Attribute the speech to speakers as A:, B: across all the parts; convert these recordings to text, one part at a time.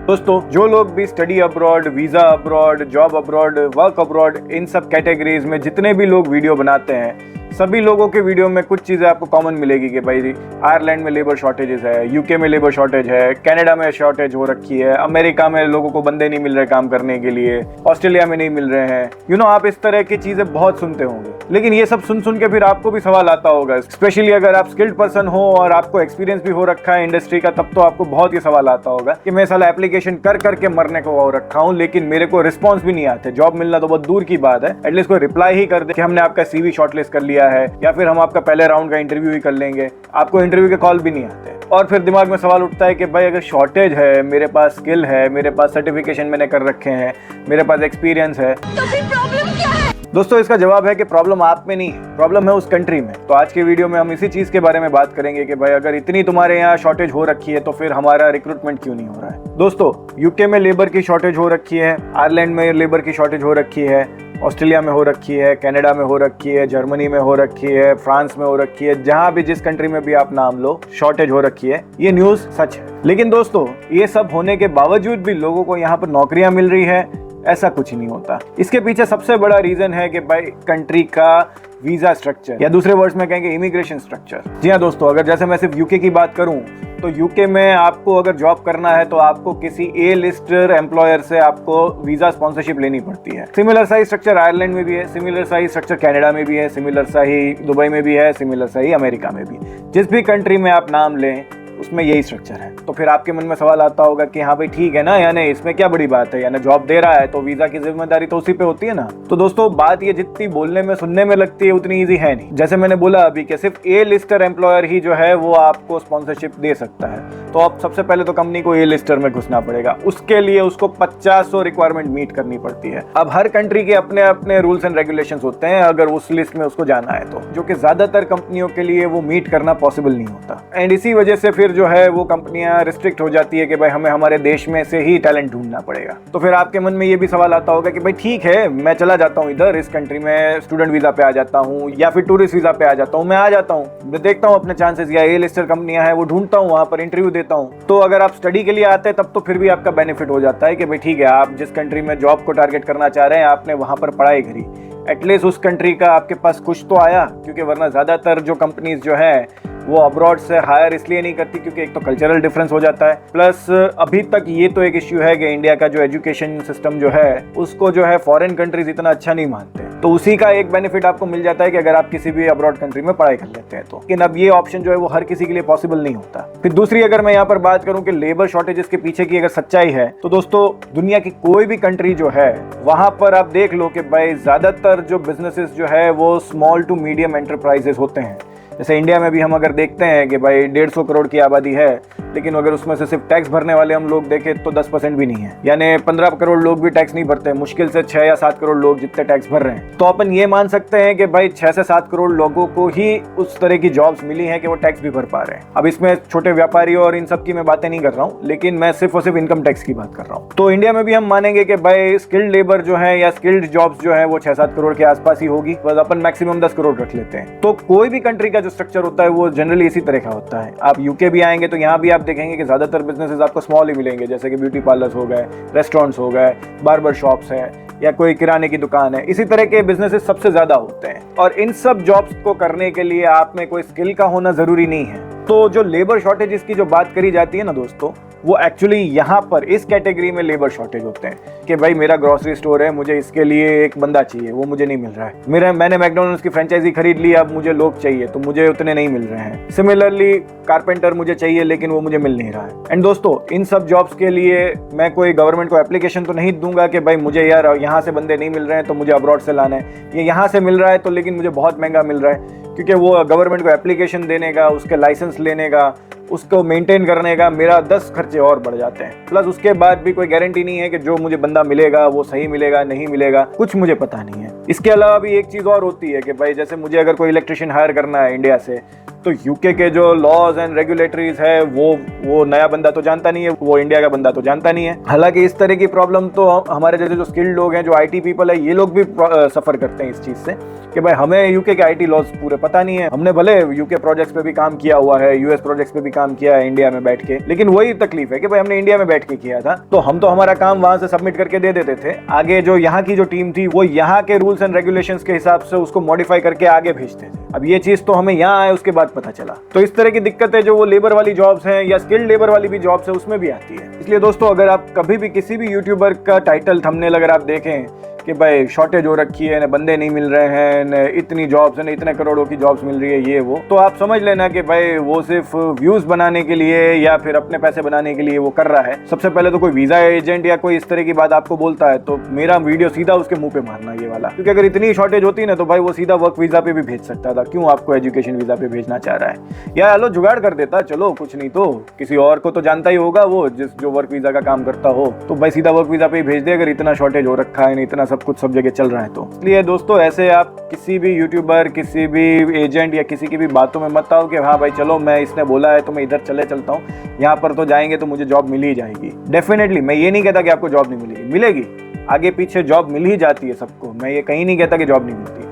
A: दोस्तों, जो लोग भी study abroad, visa abroad, job abroad, work abroad, इन सब कैटेगरीज में जितने भी लोग वीडियो बनाते हैं, सभी लोगों के वीडियो में कुछ चीज़ें आपको कॉमन मिलेगी कि भाई आयरलैंड में लेबर शॉर्टेजेस है, यूके में लेबर शॉर्टेज है, कनाडा में शॉर्टेज हो रखी है, अमेरिका में लोगों को बंदे नहीं मिल रहे काम करने के लिए, ऑस्ट्रेलिया में नहीं मिल रहे हैं। आप इस तरह की चीज़ें बहुत सुनते होंगे, लेकिन ये सब सुन के फिर आपको भी सवाल आता होगा, स्पेशली अगर आप स्किल्ड पर्सन हो और आपको एक्सपीरियंस भी हो रखा है इंडस्ट्री का, तब तो आपको बहुत ही सवाल आता होगा कि मैं साला एप्लीकेशन कर मरने को हो रखा हूँ, लेकिन मेरे को रिस्पॉन्स भी नहीं आते। जॉब मिलना तो बहुत दूर की बात है, एटलीस्ट कोई रिप्लाई ही कर दे कि हमने आपका CV शॉर्टलिस्ट कर लिया है, या फिर हम आपका पहले राउंड का इंटरव्यू ही कर लेंगे। आपको इंटरव्यू के कॉल भी नहीं आते, और फिर दिमाग में सवाल उठता है कि भाई अगर शॉर्टेज है, मेरे पास स्किल है, मेरे पास सर्टिफिकेशन मैंने कर रखे हैं, मेरे पास एक्सपीरियंस है, तो फिर प्रॉब्लम क्या है? दोस्तों, इसका जवाब है कि प्रॉब्लम आप में नहीं है, प्रॉब्लम है उस कंट्री में। तो आज के वीडियो में हम इसी चीज के बारे में बात करेंगे कि भाई अगर इतनी तुम्हारे यहाँ शॉर्टेज हो रखी है तो फिर हमारा रिक्रूटमेंट क्यों नहीं हो रहा है। दोस्तों, यूके में लेबर की शॉर्टेज हो रखी है, आयरलैंड में लेबर की शॉर्टेज हो रखी है, ऑस्ट्रेलिया में हो रखी है, कनाडा में हो रखी है, जर्मनी में हो रखी है, फ्रांस में हो रखी है, जहां भी जिस कंट्री में भी आप नाम लो, शॉर्टेज हो रखी है। ये न्यूज़ सच है। लेकिन दोस्तों, ये सब होने के बावजूद भी लोगों को यहाँ पर नौकरियां मिल रही है, ऐसा कुछ नहीं होता। इसके पीछे सबसे बड़ा रीजन है कि भाई कंट्री का वीजा स्ट्रक्चर, या दूसरे वर्ड्स में कहेंगे इमिग्रेशन स्ट्रक्चर। जी हाँ दोस्तों, अगर जैसे मैं सिर्फ यूके की बात करूं तो यूके में आपको अगर जॉब करना है तो आपको किसी A लिस्टर एम्प्लॉयर से आपको वीजा स्पॉन्सरशिप लेनी पड़ती है। सिमिलर सा ही स्ट्रक्चर आयरलैंड में भी है, सिमिलर सा ही स्ट्रक्चर कनाडा में भी है, सिमिलर सा ही दुबई में भी है, सिमिलर सा ही अमेरिका में भी। जिस भी कंट्री में आप नाम लें उसमें यही स्ट्रक्चर है। तो फिर आपके मन में सवाल आता होगा कि हाँ भाई ठीक है ना, यानी इसमें क्या बड़ी बात है, यानी जॉब दे रहा है तो वीजा की जिम्मेदारी तो उसी पे होती है ना। तो दोस्तों, बात ये जितनी बोलने में सुनने में लगती है उतनी ईजी है नहीं। जैसे मैंने बोला अभी कि सिर्फ A लिस्टर एम्प्लॉयर ही जो है वो आपको स्पॉन्सरशिप दे सकता है। तो अब सबसे पहले तो कंपनी को A लिस्टर में घुसना पड़ेगा, उसके लिए उसको 50 रिक्वायरमेंट मीट करनी पड़ती है। अब हर कंट्री के अपने अपने रूल्स एंड रेगुलेशंस होते हैं अगर उस लिस्ट में उसको जाना है तो, जो कि ज्यादातर कंपनियों के लिए वो मीट करना पॉसिबल नहीं होता। एंड इसी वजह से फिर जो है वो कंपनियां रिस्ट्रिक्ट हो जाती है कि भाई हमें हमारे देश में से ही टैलेंट ढूंढना पड़ेगा। तो फिर आपके मन में ये भी सवाल आता होगा कि भाई ठीक है, मैं चला जाता हूँ इधर, इस कंट्री में स्टूडेंट वीजा पे आ जाता हूँ या फिर टूरिस्ट वीजा पे आ जाता हूँ, मैं आ जाता हूँ, मैं देखता हूँ अपने चांसेस, या A लिस्टर कंपनियां हैं वो ढूंढता हूँ, वहां पर इंटरव्यू देता हूँ। तो अगर आप स्टडी के लिए आते हैं तब तो फिर भी आपका बेनिफिट हो जाता है कि भाई ठीक है, आप जिस कंट्री में जॉब को टारगेट करना चाह रहे हैं आपने वहां पर पढ़ाई करी, एटलीस्ट उस कंट्री का आपके पास कुछ तो आया। क्योंकि वरना ज्यादातर जो कंपनीज जो है वो अब्रॉड से हायर इसलिए नहीं करती क्योंकि एक तो कल्चरल डिफरेंस हो जाता है, प्लस अभी तक ये तो एक इश्यू है कि इंडिया का जो एजुकेशन सिस्टम जो है उसको जो है फॉरेन कंट्रीज इतना अच्छा नहीं मानते। तो उसी का एक बेनिफिट आपको मिल जाता है कि अगर आप किसी भी अब्रॉड कंट्री में पढ़ाई कर लेते हैं तो। लेकिन अब ये ऑप्शन जो है वो हर किसी के लिए पॉसिबल नहीं होता। फिर दूसरी अगर मैं यहाँ पर बात करूँ कि लेबर शॉर्टेजेस के पीछे की अगर सच्चाई है तो दोस्तों, दुनिया की कोई भी कंट्री जो है वहां पर आप देख लो कि भाई ज्यादातर जो बिजनेसेस जो है वो स्मॉल टू मीडियम एंटरप्राइजेस होते हैं। जैसे इंडिया में भी हम अगर देखते हैं कि भाई 150 करोड़ की आबादी है, लेकिन अगर उसमें से सिर्फ टैक्स भरने वाले हम लोग देखें तो 10% भी नहीं है, यानी 15 करोड़ लोग भी टैक्स नहीं भरते, मुश्किल से 6 या 7 करोड़ लोग जितने टैक्स भर रहे हैं। तो अपन ये मान सकते हैं कि भाई 6 से 7 करोड़ लोगों को ही उस तरह की जॉब्स मिली हैं कि वो टैक्स भी भर पा रहे हैं। अब इसमें छोटे व्यापारियों और इन सब की मैं बातें नहीं कर रहा हूँ, लेकिन मैं सिर्फ और सिर्फ इनकम टैक्स की बात कर रहा हूँ। तो इंडिया में भी हम मानेंगे कि भाई स्किल्ड लेबर जो है या स्किल्ड जॉब्स जो है वो 6-7 करोड़ के आसपास ही होगी, बस अपन मैक्सिमम 10 करोड़ रख लेते हैं। तो कोई भी कंट्री का जो स्ट्रक्चर होता है वो जनरली इसी तरह का होता है। आप यूके भी आएंगे तो यहाँ भी आप देखेंगे कि ज्यादातर बिजनेसेस आपको स्मॉल ही मिलेंगे, जैसे कि ब्यूटी पार्लर्स हो गए, रेस्टोरेंट्स हो गए, बार्बर शॉप्स है, या कोई किराने की दुकान है। इसी तरह के बिजनेसेस सबसे ज्यादा होते हैं, और इन सब जॉब्स को करने के लिए आप में कोई स्किल का होना जरूरी नहीं है। तो जो लेबर शॉर्टेजेस की जो बात करी जाती है ना दोस्तों, वो एक्चुअली यहाँ पर इस कैटेगरी में लेबर शॉर्टेज होते हैं कि भाई मेरा ग्रोसरी स्टोर है, मुझे इसके लिए एक बंदा चाहिए, वो मुझे नहीं मिल रहा है। मैंने मैकडॉनल्ड्स की फ्रेंचाइजी खरीद ली, अब मुझे लोग चाहिए तो मुझे उतने नहीं मिल रहे हैं। सिमिलरली कारपेंटर मुझे चाहिए लेकिन वो मुझे मिल नहीं रहा है। एंड दोस्तों, इन सब जॉब्स के लिए मैं कोई गवर्नमेंट को एप्लीकेशन तो नहीं दूंगा कि भाई मुझे यार यहाँ से बंदे नहीं मिल रहे हैं तो मुझे अब्रॉड से लाना है, ये यहाँ से मिल रहा है तो लेकिन मुझे बहुत महंगा मिल रहा है, क्योंकि वो गवर्नमेंट को एप्लीकेशन देने का, उसके लाइसेंस लेने का, उसको मेंटेन करने का मेरा 10 खर्चे और बढ़ जाते हैं। प्लस उसके बाद भी कोई गारंटी नहीं है कि जो मुझे बंदा मिलेगा वो सही मिलेगा, नहीं मिलेगा, कुछ मुझे पता नहीं है। इसके अलावा भी एक चीज़ और होती है कि भाई जैसे मुझे अगर कोई इलेक्ट्रिशियन हायर करना है इंडिया से, तो यूके के जो लॉज एंड रेगुलेटरीज है वो नया बंदा तो जानता नहीं है, वो इंडिया का बंदा तो जानता नहीं है। हालांकि इस तरह की प्रॉब्लम तो हमारे जैसे जो स्किल्ड लोग हैं, जो IT पीपल है, ये लोग भी सफर करते हैं इस चीज़ से कि भाई हमें यूके के IT लॉज पूरे पता नहीं है। हमने भले यूके प्रोजेक्ट्स पे भी काम किया हुआ है, US प्रोजेक्ट्स पे भी काम किया है इंडिया में बैठ के, लेकिन वही तकलीफ है कि भाई हमने इंडिया में बैठ के किया था तो हम तो हमारा काम वहां से सबमिट करके दे देते थे, आगे जो यहाँ की जो टीम थी वो यहाँ के रूल्स एंड रेगुलेशंस के हिसाब से उसको मॉडिफाई करके आगे भेजते थे। अब ये चीज तो हमें यहाँ आए उसके बाद पता चला। तो इस तरह की दिक्कतें जो वो लेबर वाली जॉब्स हैं या स्किल्ड लेबर वाली भी जॉब्स है उसमें भी आती है। इसलिए दोस्तों अगर आप कभी भी किसी भी यूट्यूबर का टाइटल थंबनेल अगर आप देखें कि भाई शॉर्टेज हो रखी है, न बंदे नहीं मिल रहे हैं, न इतनी जॉब्स है, न इतने करोड़ों की जॉब्स मिल रही है ये वो, तो आप समझ लेना कि भाई वो सिर्फ व्यूज बनाने के लिए या फिर अपने पैसे बनाने के लिए वो कर रहा है। सबसे पहले तो कोई वीजा एजेंट या कोई इस तरह की बात आपको बोलता है तो मेरा वीडियो सीधा उसके मुंह पे मारना ये वाला, क्योंकि अगर इतनी शॉर्टेज होती ना तो भाई वो सीधा वर्क वीजा पे भी भेज सकता था, क्यों आपको एजुकेशन वीजा पे भेजना चाह रहा है। या हेलो जुगाड़ कर देता, चलो कुछ नहीं तो किसी और को तो जानता ही होगा वो जो वर्क वीजा का काम करता हो, तो भाई सीधा वर्क वीजा पे ही भेज दे अगर इतना शॉर्टेज हो रखा है, इतना सब कुछ सब जगह चल रहा है तो। इसलिए दोस्तों ऐसे आप किसी भी यूट्यूबर, किसी भी एजेंट या किसी की भी बातों में मत आओ कि हाँ भाई चलो मैं इसने बोला है तो मैं इधर चलता हूँ, यहाँ पर तो जाएंगे तो मुझे जॉब मिल ही जाएगी। डेफिनेटली मैं ये नहीं कहता कि आपको जॉब नहीं मिलेगी, मिलेगी, आगे पीछे जॉब मिल ही जाती है सबको, मैं ये कहीं नहीं कहता कि जॉब नहीं मिलती,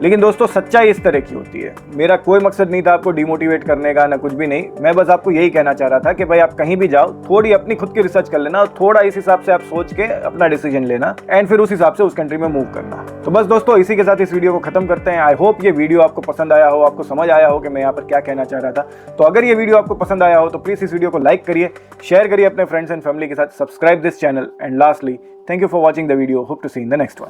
A: लेकिन दोस्तों सच्चाई इस तरह की होती है। मेरा कोई मकसद नहीं था आपको डिमोटिवेट करने का, ना कुछ भी नहीं, मैं बस आपको यही कहना चाह रहा था कि भाई आप कहीं भी जाओ थोड़ी अपनी खुद की रिसर्च कर लेना और थोड़ा इस हिसाब से आप सोच के अपना डिसीजन लेना एंड फिर उस हिसाब से उस कंट्री में मूव करना। तो बस दोस्तों इसी के साथ इस वीडियो को खत्म करते हैं। आई होप ये वीडियो आपको पसंद आया हो, आपको समझ आया हो कि मैं यहाँ पर क्या कहना चाह रहा था। तो अगर ये वीडियो आपको पसंद आया हो तो प्लीज इस वीडियो को लाइक करिए, शेयर करिए अपने फ्रेंड्स एंड फैमिली के साथ, subscribe this channel and lastly thank you for watching the video, hope to see in the next one.